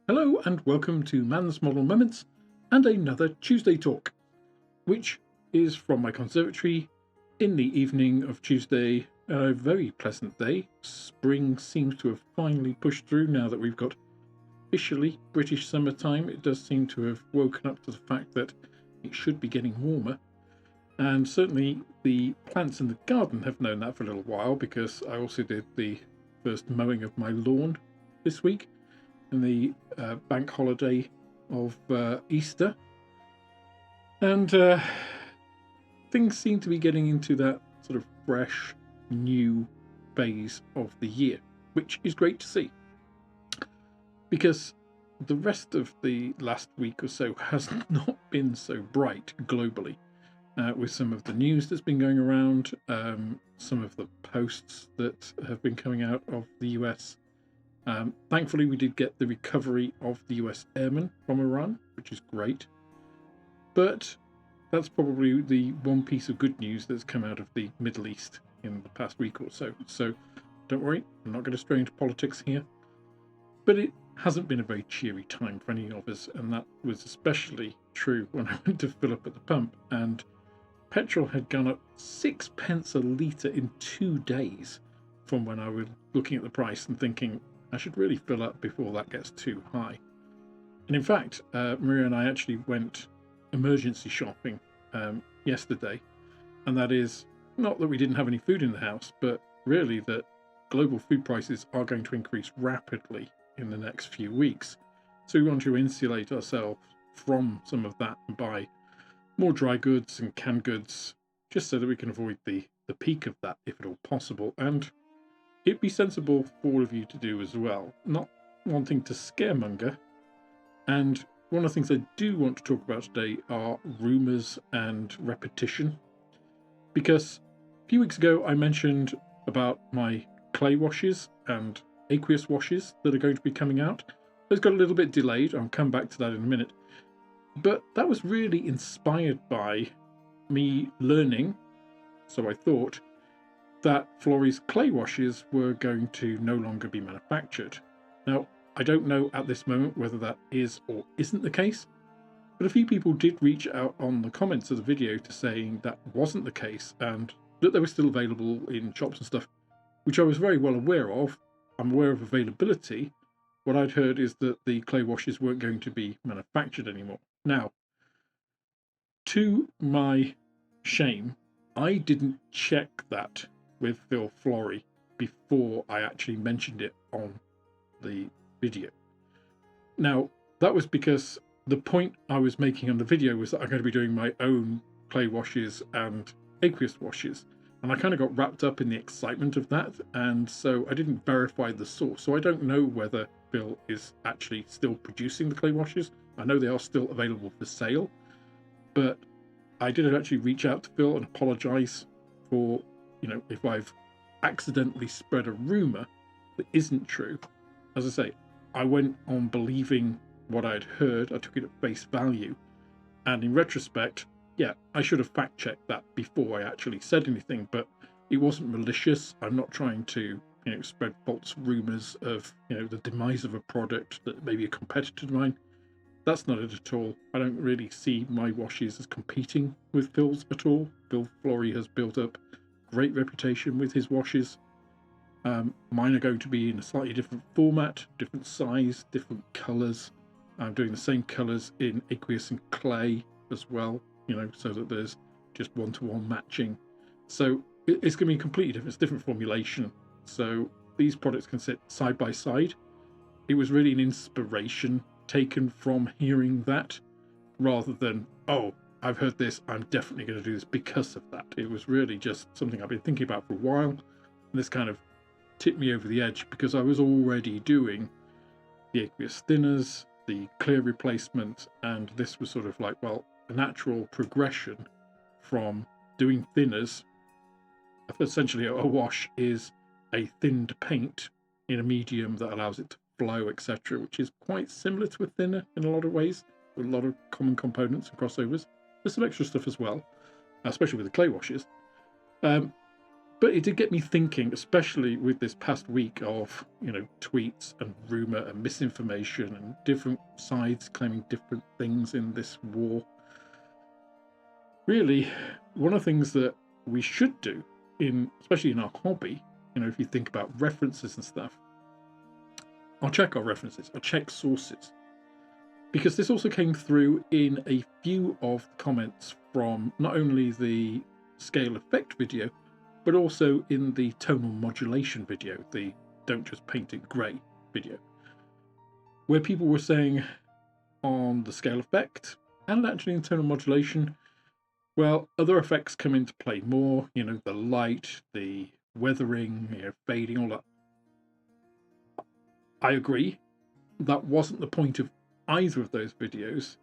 Hello and welcome to Mann's Model Moments and another Tuesday talk, which is from my conservatory in the evening of Tuesday. A very pleasant day. Spring seems to have finally pushed through now that we've got officially British summertime. It does seem to have woken up to the fact that it should be getting warmer. And certainly the plants in the garden have known that for a little while, because I also did the first mowing of my lawn this week in the bank holiday of Easter. And things seem to be getting into that sort of fresh, new phase of the year, which is great to see. Because the rest of the last week or so has not been so bright globally, with some of the news that's been going around, some of the posts that have been coming out of the US. Thankfully, we did get the recovery of the US airmen from Iran, which is great. But that's probably the one piece of good news that's come out of the Middle East in the past week or so. So don't worry, I'm not going to stray into politics here. But it hasn't been a very cheery time for any of us, and that was especially true when I went to fill up at the pump, and petrol had gone up 6p a litre in 2 days from when I was looking at the price and thinking, I should really fill up before that gets too high. And in fact, Maria and I actually went emergency shopping yesterday, and that is not that we didn't have any food in the house, but really that global food prices are going to increase rapidly in the next few weeks. So we want to insulate ourselves from some of that and buy more dry goods and canned goods, just so that we can avoid the peak of that if at all possible. And it'd be sensible for all of you to do as well, not wanting to scaremonger. And one of the things I do want to talk about today are rumours and repetition, because a few weeks ago I mentioned about my clay washes and aqueous washes that are going to be coming out. Those got a little bit delayed. I'll come back to that in a minute. But that was really inspired by me learning, so I thought, that Florey's clay washes were going to no longer be manufactured. Now, I don't know at this moment whether that is or isn't the case, but a few people did reach out on the comments of the video to saying that wasn't the case and that they were still available in shops and stuff, which I was very well aware of. I'm aware of availability. What I'd heard is that the clay washes weren't going to be manufactured anymore. Now, to my shame, I didn't check that with Phil Florey before I actually mentioned it on the video. Now, that was because the point I was making on the video was that I'm going to be doing my own clay washes and aqueous washes, and I kind of got wrapped up in the excitement of that, and so I didn't verify the source. So I don't know whether Phil is actually still producing the clay washes. I know they are still available for sale, but I did actually reach out to Phil and apologize for, if I've accidentally spread a rumor that isn't true. As I say, I went on believing what I'd heard. I took it at face value. And in retrospect, yeah, I should have fact checked that before I actually said anything, but it wasn't malicious. I'm not trying to, spread false rumors of, the demise of a product that may be a competitor of mine. That's not it at all. I don't really see my washes as competing with Phil's at all. Phil Florey has built up great reputation with his washes. Mine are going to be in a slightly different format, different size, different colours. I'm doing the same colours in aqueous and clay as well, so that there's just one-to-one matching. So it's going to be completely different. It's a different formulation. So these products can sit side by side. It was really an inspiration taken from hearing that, rather than, oh, I've heard this, I'm definitely going to do this because of that. It was really just something I've been thinking about for a while, and this kind of tipped me over the edge, because I was already doing the aqueous thinners, the clear replacement, and this was sort of like, well, a natural progression from doing thinners. Essentially, a wash is a thinned paint in a medium that allows it to flow, etc., which is quite similar to a thinner in a lot of ways, with a lot of common components and crossovers. There's some extra stuff as well, especially with the clay washes. But it did get me thinking, especially with this past week of, tweets and rumour and misinformation and different sides claiming different things in this war. Really, one of the things that we should do, especially in our hobby, if you think about references and stuff, I'll check our references, I'll check sources. Because this also came through in a few of the comments from not only the scale effect video, but also in the tonal modulation video, the don't just paint it grey video, where people were saying on the scale effect and actually in tonal modulation, well, other effects come into play more, the light, the weathering, fading, all that. I agree. That wasn't the point of either of those videos.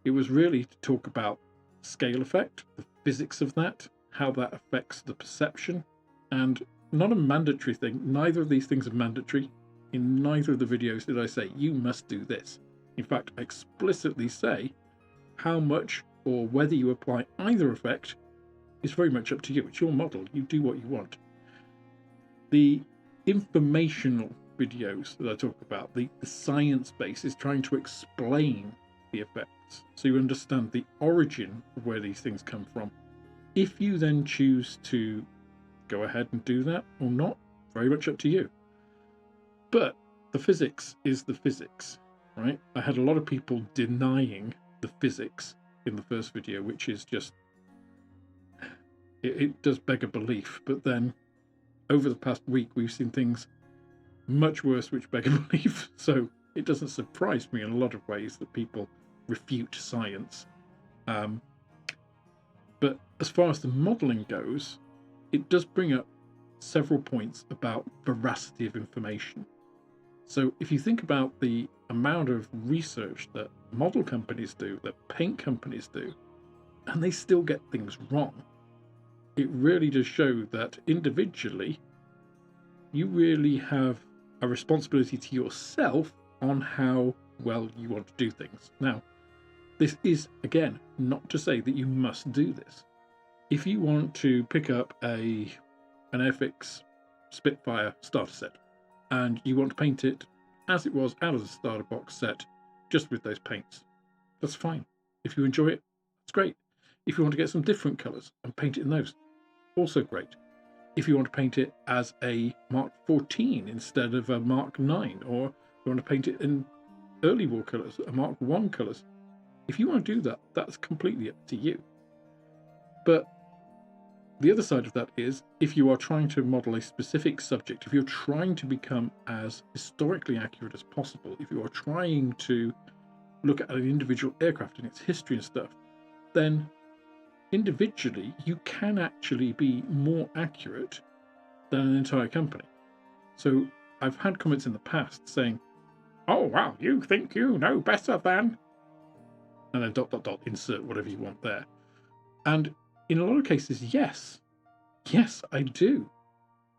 It was really to talk about scale effect, the physics of that, how that affects the perception, and not a mandatory thing. Neither of these things are mandatory. In neither of the videos did I say, you must do this. In fact, I explicitly say how much or whether you apply either effect is very much up to you. It's your model. You do what you want. The informational videos that I talk about, the science base, is trying to explain the effects so you understand the origin of where these things come from. If you then choose to go ahead and do that or not, very much up to you. But the physics is the physics, right? I had a lot of people denying the physics in the first video, which is just, it does beg a belief. But then over the past week, we've seen things much worse which beg a belief. So it doesn't surprise me in a lot of ways that people refute science. But as far as the modelling goes, it does bring up several points about veracity of information. So if you think about the amount of research that model companies do, that paint companies do, and they still get things wrong, it really does show that individually you really have a responsibility to yourself on how well you want to do things. Now, this is, again, not to say that you must do this. If you want to pick up an Airfix Spitfire starter set and you want to paint it as it was out of the starter box set, just with those paints, that's fine. If you enjoy it, it's great. If you want to get some different colours and paint it in those, also great. If you want to paint it as a Mark 14 instead of a Mark 9, or you want to paint it in early war colours, a Mark 1 colours, if you want to do that, that's completely up to you. But the other side of that is, if you are trying to model a specific subject, if you're trying to become as historically accurate as possible, if you are trying to look at an individual aircraft and its history and stuff, then individually you can actually be more accurate than an entire company. So I've had comments in the past saying, oh wow, you think you know better than, and then ... insert whatever you want there. And in a lot of cases, yes, I do,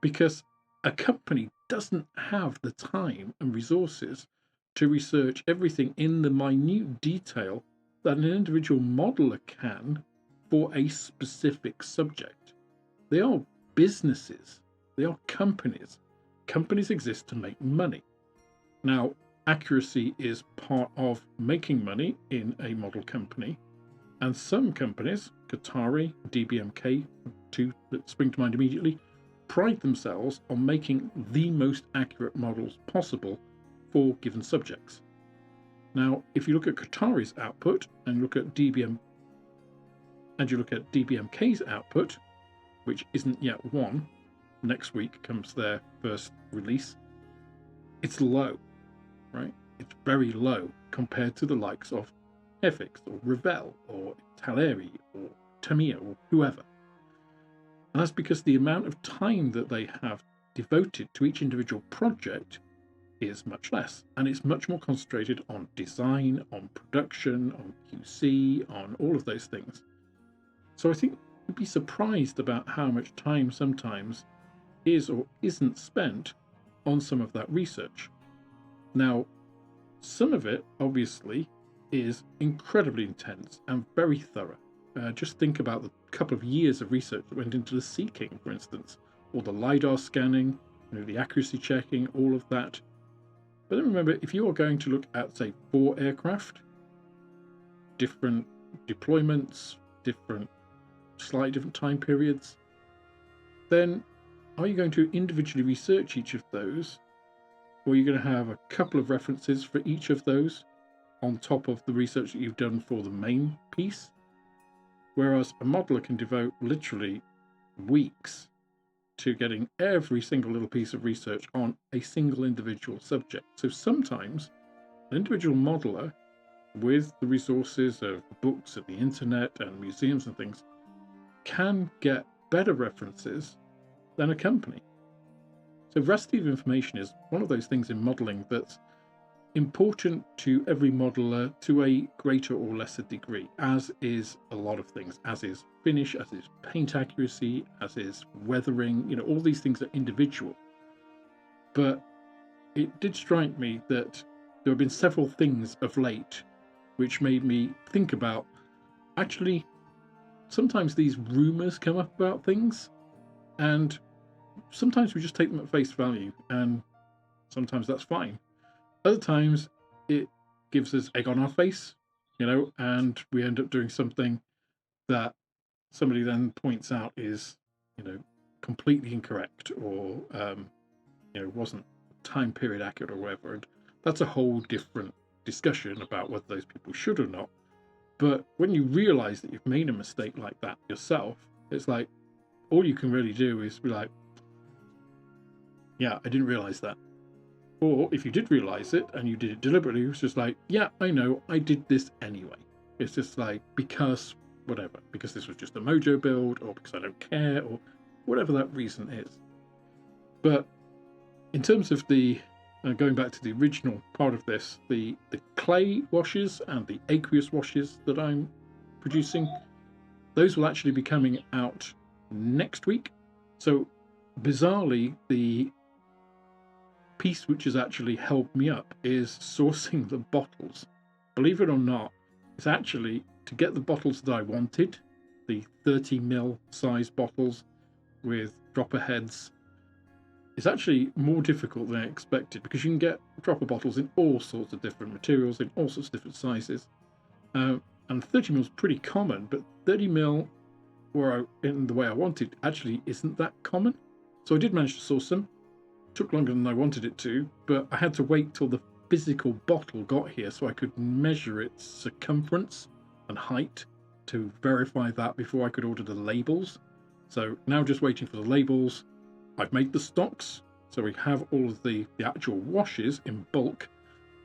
because a company doesn't have the time and resources to research everything in the minute detail that an individual modeler can for a specific subject. They are businesses, they are companies. Companies exist to make money. Now, accuracy is part of making money in a model company, and some companies, Qatari, DBMK, two that spring to mind immediately, pride themselves on making the most accurate models possible for given subjects. Now, if you look at Qatari's output and look at DBMK's output, which isn't yet one, next week comes their first release, it's low, right? It's very low compared to the likes of Airfix or Revell or Taleri or Tamiya or whoever. And that's because the amount of time that they have devoted to each individual project is much less, and it's much more concentrated on design, on production, on QC, on all of those things. So I think you'd be surprised about how much time sometimes is or isn't spent on some of that research. Now, some of it obviously is incredibly intense and very thorough. Just think about the couple of years of research that went into the seeking, for instance, or the LiDAR scanning, the accuracy checking, all of that. But then remember, if you are going to look at, say, 4 aircraft, different deployments, slightly different time periods, then are you going to individually research each of those, or are you going to have a couple of references for each of those on top of the research that you've done for the main piece? Whereas a modeler can devote literally weeks to getting every single little piece of research on a single individual subject. So sometimes an individual modeler, with the resources of books and the internet and museums and things, can get better references than a company. So veracity of information is one of those things in modeling that's important to every modeler to a greater or lesser degree, as is a lot of things, as is finish, as is paint accuracy, as is weathering. All these things are individual. But it did strike me that there have been several things of late which made me think about, actually, sometimes these rumors come up about things, and sometimes we just take them at face value, and sometimes that's fine. Other times it gives us egg on our face, and we end up doing something that somebody then points out is, completely incorrect, or, wasn't time period accurate or whatever. And that's a whole different discussion about whether those people should or not. But when you realize that you've made a mistake like that yourself, it's like, all you can really do is be like, yeah, I didn't realize that. Or if you did realize it and you did it deliberately, it's just like, yeah, I know, I did this anyway. It's just like, because whatever, because this was just a mojo build, or because I don't care, or whatever that reason is. But in terms of the, going back to the original part of this, the clay washes and the aqueous washes that I'm producing, those will actually be coming out next week. So bizarrely, the piece which has actually helped me up is sourcing the bottles. Believe it or not, it's actually to get the bottles that I wanted, the 30ml size bottles with dropper heads. It's actually more difficult than I expected, because you can get dropper bottles in all sorts of different materials, in all sorts of different sizes. And 30ml is pretty common, but 30ml, in the way I wanted, actually isn't that common. So I did manage to source them. Took longer than I wanted it to, but I had to wait till the physical bottle got here so I could measure its circumference and height to verify that before I could order the labels. So now just waiting for the labels. I've made the stocks, so we have all of the actual washes in bulk.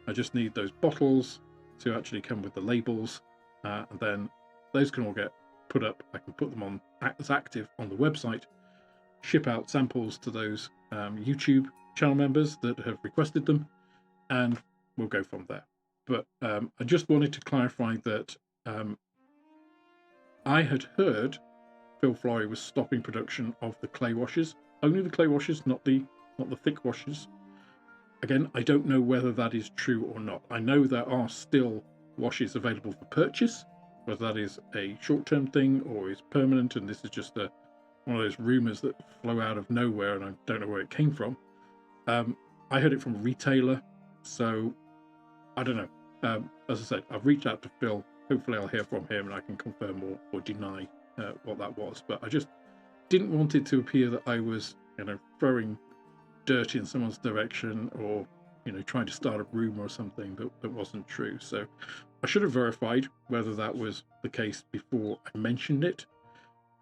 I just need those bottles to actually come with the labels, and then those can all get put up. I can put them on as active on the website, ship out samples to those YouTube channel members that have requested them, and we'll go from there. But I just wanted to clarify that I had heard Phil Flory was stopping production of the clay washes, only the clay washes, not the thick washes. Again, I don't know whether that is true or not. I know there are still washes available for purchase, whether that is a short-term thing or is permanent, and this is just one of those rumors that flow out of nowhere, and I don't know where it came from. I heard it from a retailer, so I don't know. As I said, I've reached out to Phil. Hopefully I'll hear from him and I can confirm or deny what that was. But I just didn't want it to appear that I was, throwing dirt in someone's direction, or, trying to start a rumor or something that wasn't true. So I should have verified whether that was the case before I mentioned it.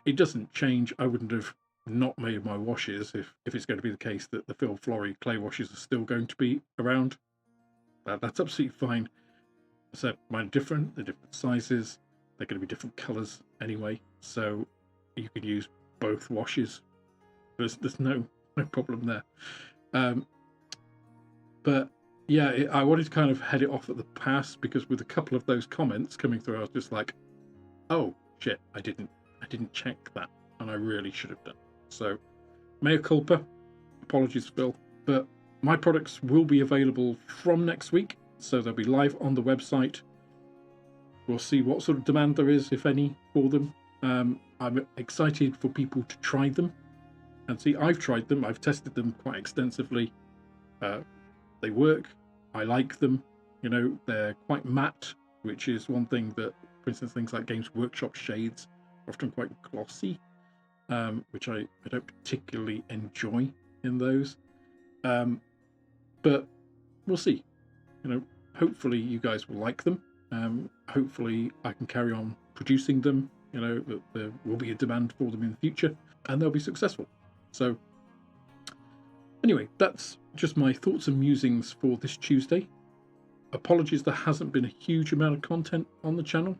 It doesn't change. I wouldn't have not made my washes if it's going to be the case that the Phil Flory clay washes are still going to be around. That's absolutely fine. So mine are different. They're different sizes. They're going to be different colours anyway. So you can use both washes. There's no problem there. But yeah, I wanted to kind of head it off at the pass, because with a couple of those comments coming through, I was just like, oh shit, I didn't check that, and I really should have done. So mea culpa, apologies Phil, but my products will be available from next week, so they'll be live on the website. We'll see what sort of demand there is, if any, for them. I'm excited for people to try them and see. I've tried them. I've tested them quite extensively. They work. I like them. You know, they're quite matte, which is one thing that, for instance, things like Games Workshop shades are often quite glossy, which I don't particularly enjoy in those. But we'll see. You know, hopefully you guys will like them. Hopefully I can carry on producing them. You know, that there will be a demand for them in the future, and they'll be successful. So anyway, that's just my thoughts and musings for this Tuesday. Apologies there hasn't been a huge amount of content on the channel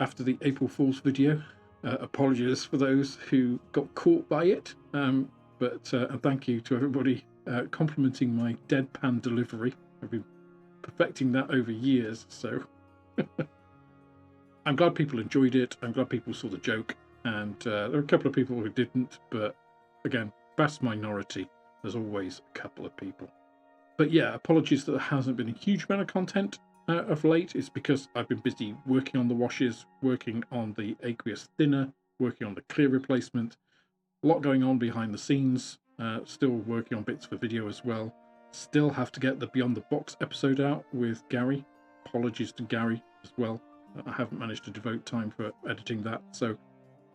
after the April Fool's video. Apologies for those who got caught by it, but and thank you to everybody complimenting my deadpan delivery. I've been perfecting that over years, so I'm glad people enjoyed it. I'm glad people saw the joke, and there are a couple of people who didn't, but again, vast minority. There's always a couple of people. But yeah, apologies that there hasn't been a huge amount of content of late. It's because I've been busy working on the washes, working on the aqueous thinner, working on the clear replacement. A lot going on behind the scenes. Still working on bits for video as well. Still have to get the Beyond the Box episode out with Gary. Apologies to Gary as well. I haven't managed to devote time for editing that. So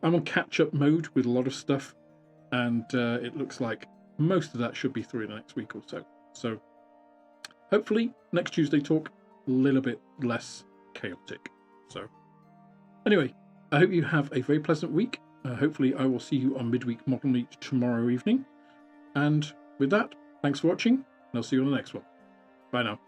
I'm on catch-up mode with a lot of stuff. And it looks like most of that should be through in the next week or so. So hopefully next Tuesday talk a little bit less chaotic. So anyway, I hope you have a very pleasant week. Hopefully I will see you on Midweek Model Meet tomorrow evening. And with that, thanks for watching, and I'll see you on the next one. Bye now.